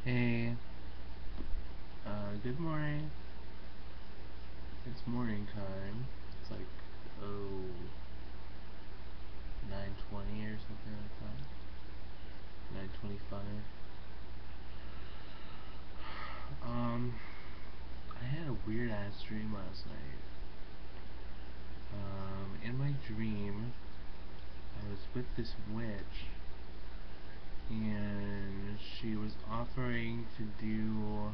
Hey, good morning. It's morning time. It's like, oh, 9:20 or something like that. 9:25. Um, I had a weird ass dream last night. In my dream, I was with this witch, and she was offering to do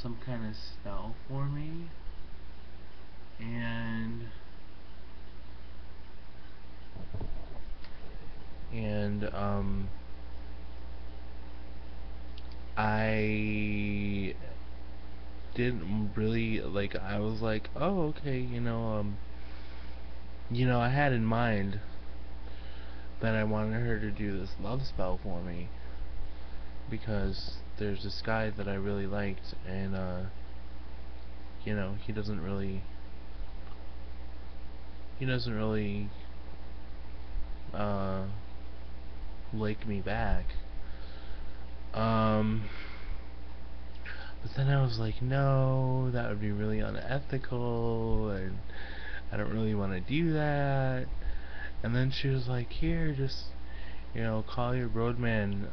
some kind of spell for me, and and I didn't really like. I was like, oh, okay, I had in mind that I wanted her to do this love spell for me because there's this guy that I really liked, and he doesn't really uh like me back. Um, but then I was like, no, that would be really unethical, and I don't really want to do that. And then she was like, here, just call your roadman,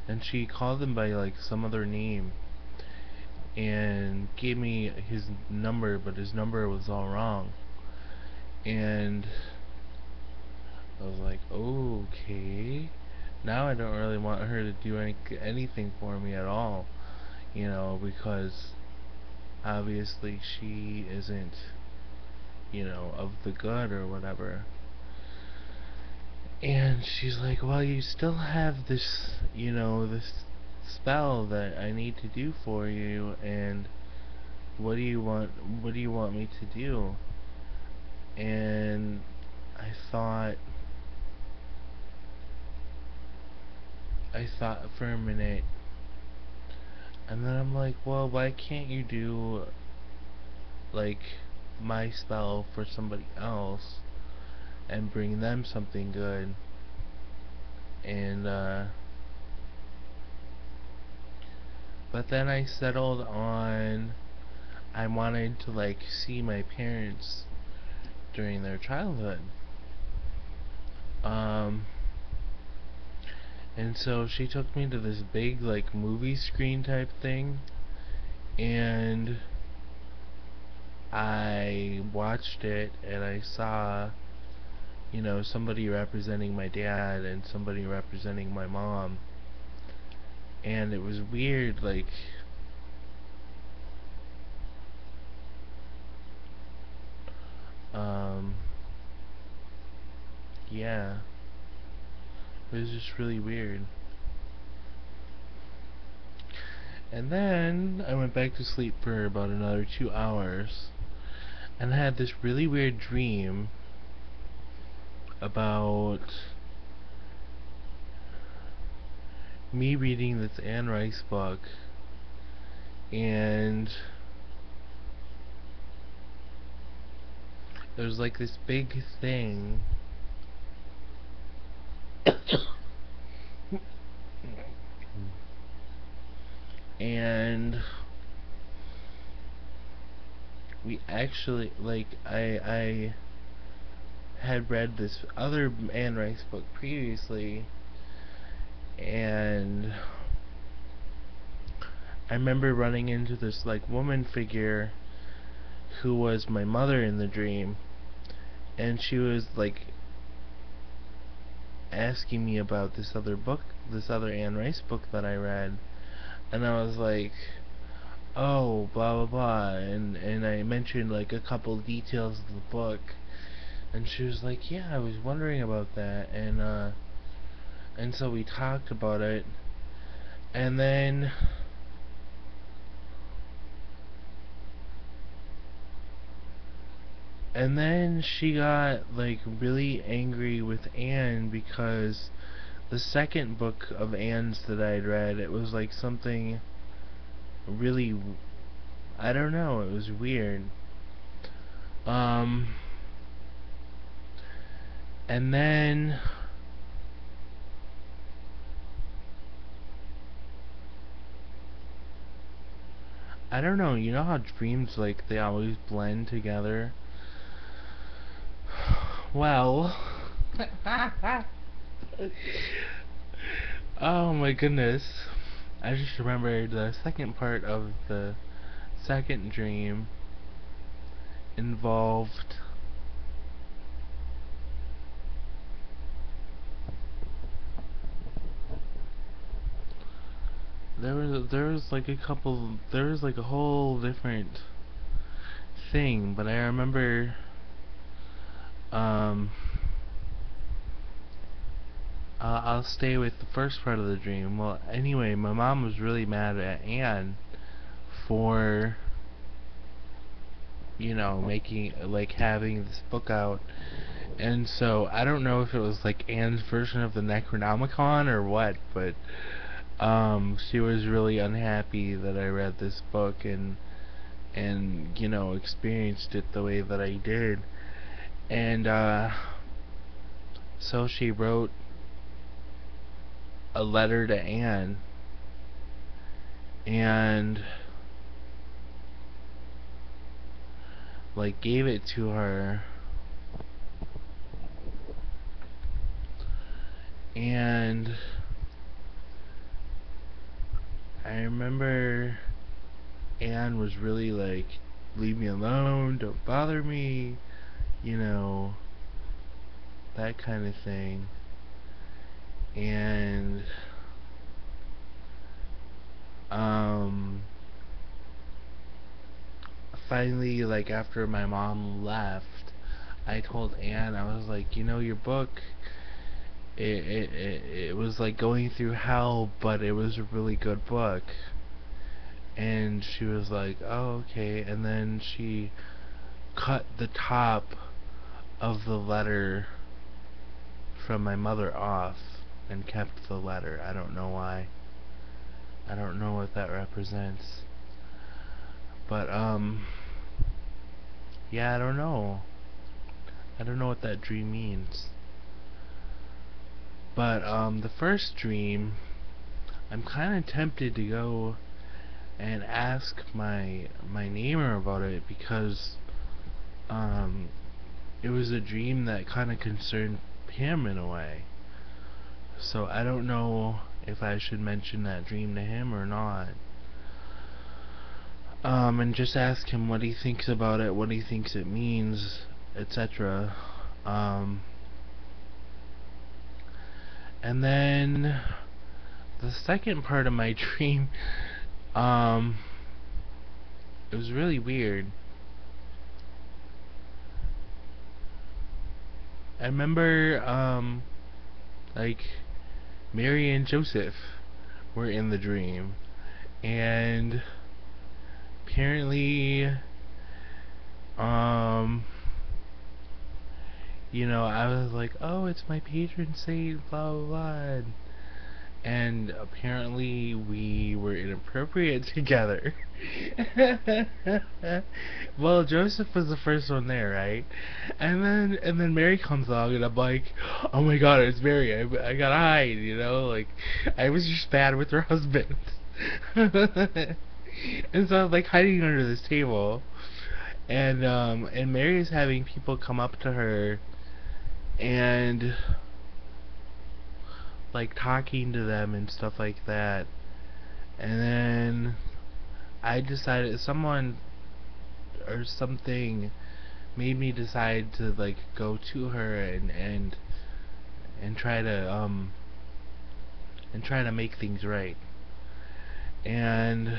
and she called him by like some other name and gave me his number, but his number was all wrong. And I was like, okay. Now I don't really want her to do anything for me at all, because obviously she isn't, of the good or whatever. And she's like, well, you still have this spell that I need to do for you, and what do you want me to do? And I thought I thought for a minute, and then I'm like, well, why can't you do like my spell for somebody else and bring them something good? And but then I settled on I wanted to like see my parents during their childhood. Um, and so she took me to this big like movie screen type thing, and I watched it, and I saw somebody representing my dad and somebody representing my mom, and it was weird, like, um, yeah, it was just really weird. And then I went back to sleep for about another 2 hours, and I had this really weird dream about me reading this Anne Rice book, and there's like this big thing, and we actually like I had read this other Anne Rice book previously, and I remember running into this like woman figure who was my mother in the dream, and she was like asking me about this other book, this other Anne Rice book that I read, and I was like, oh, blah blah blah, and I mentioned like a couple details of the book, and she was like, yeah, I was wondering about that, and so we talked about it, and then she got like really angry with Anne because the second book of Anne's that I'd read, it was like something really, I don't know, it was weird. Um and then I don't know, you know how dreams, like, they always blend together? Well, oh my goodness. I just remembered the second part of the second dream involved there was like a couple, there was like a whole different thing, but I remember um I'll stay with the first part of the dream. Well, anyway, my mom was really mad at Anne for, you know, making, like, having this book out. And so I don't know if it was like Anne's version of the Necronomicon or what, but she was really unhappy that I read this book and you know, experienced it the way that I did. And so she wrote a letter to Anne and like gave it to her, and I remember Anne was really like, leave me alone, don't bother me, you know, that kind of thing. And finally, like, after my mom left, I told Anne, I was like, you know, your book, it was like going through hell, but it was a really good book. And she was like, oh, okay. And then she cut the top of the letter from my mother off and kept the letter. I don't know why. I don't know what that represents. But yeah, I don't know. I don't know what that dream means. But the first dream, I'm kind of tempted to go and ask my neighbor about it, because it was a dream that kind of concerned him in a way. So I don't know if I should mention that dream to him or not. And just ask him what he thinks about it, what he thinks it means, etc. And then the second part of my dream, it was really weird. I remember, like, Mary and Joseph were in the dream, and apparently, you know, I was like, oh, it's my patron saint, blah blah blah, and apparently we were inappropriate together. Well, Joseph was the first one there, right? And then Mary comes along, and I'm like, oh my god, it's Mary. I gotta hide, you know, like, I was just bad with her husband. And so I'm like hiding under this table, and Mary's having people come up to her and like talking to them and stuff like that. And then I decided, someone or something made me decide to like go to her and try to make things right. And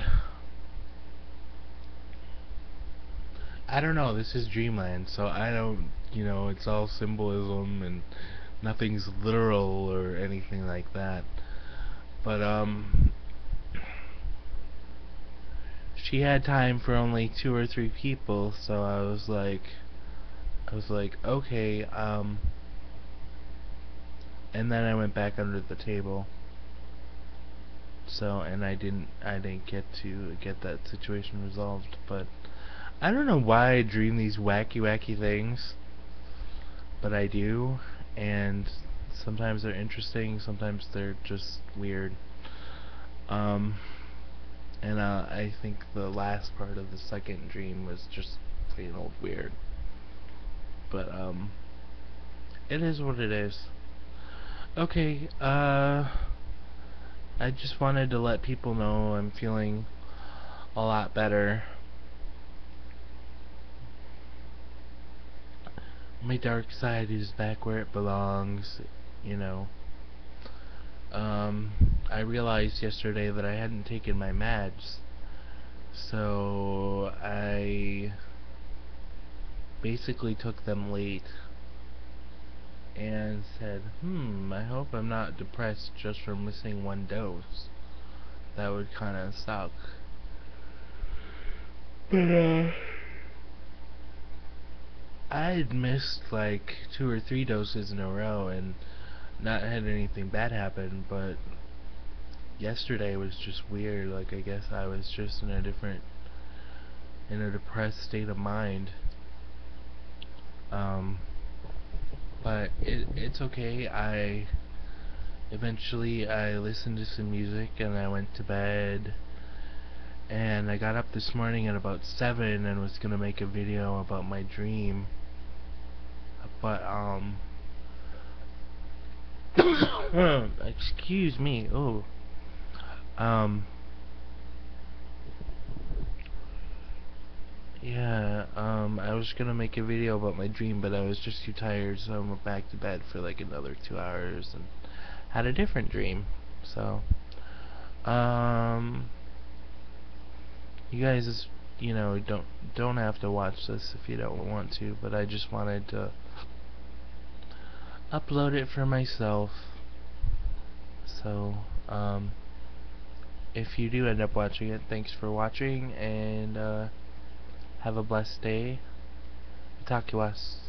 I don't know, this is dreamland, so I don't, you know, it's all symbolism and nothing's literal or anything like that. But she had time for only 2 or 3 people, so I was like, okay, and then I went back under the table. So, and I didn't get to get that situation resolved, but I don't know why I dream these wacky things, but I do, and sometimes they're interesting, sometimes they're just weird. Um And I think the last part of the second dream was just plain old weird. But it is what it is. Okay, I just wanted to let people know I'm feeling a lot better. My dark side is back where it belongs, you know. I realized yesterday that I hadn't taken my meds, so I basically took them late and said, I hope I'm not depressed just for missing one dose. That would kinda suck. But, I'd missed like 2 or 3 doses in a row and not had anything bad happen, but yesterday was just weird. Like, I guess I was just in a depressed state of mind. But it's okay. Eventually I listened to some music and I went to bed, and I got up this morning at about 7 and was gonna make a video about my dream, but excuse me. Oh, yeah, I was gonna make a video about my dream, but I was just too tired, so I went back to bed for like another 2 hours and had a different dream. So, you guys, don't have to watch this if you don't want to, but I just wanted to upload it for myself. So, if you do end up watching it, thanks for watching, and have a blessed day. Itakiwas.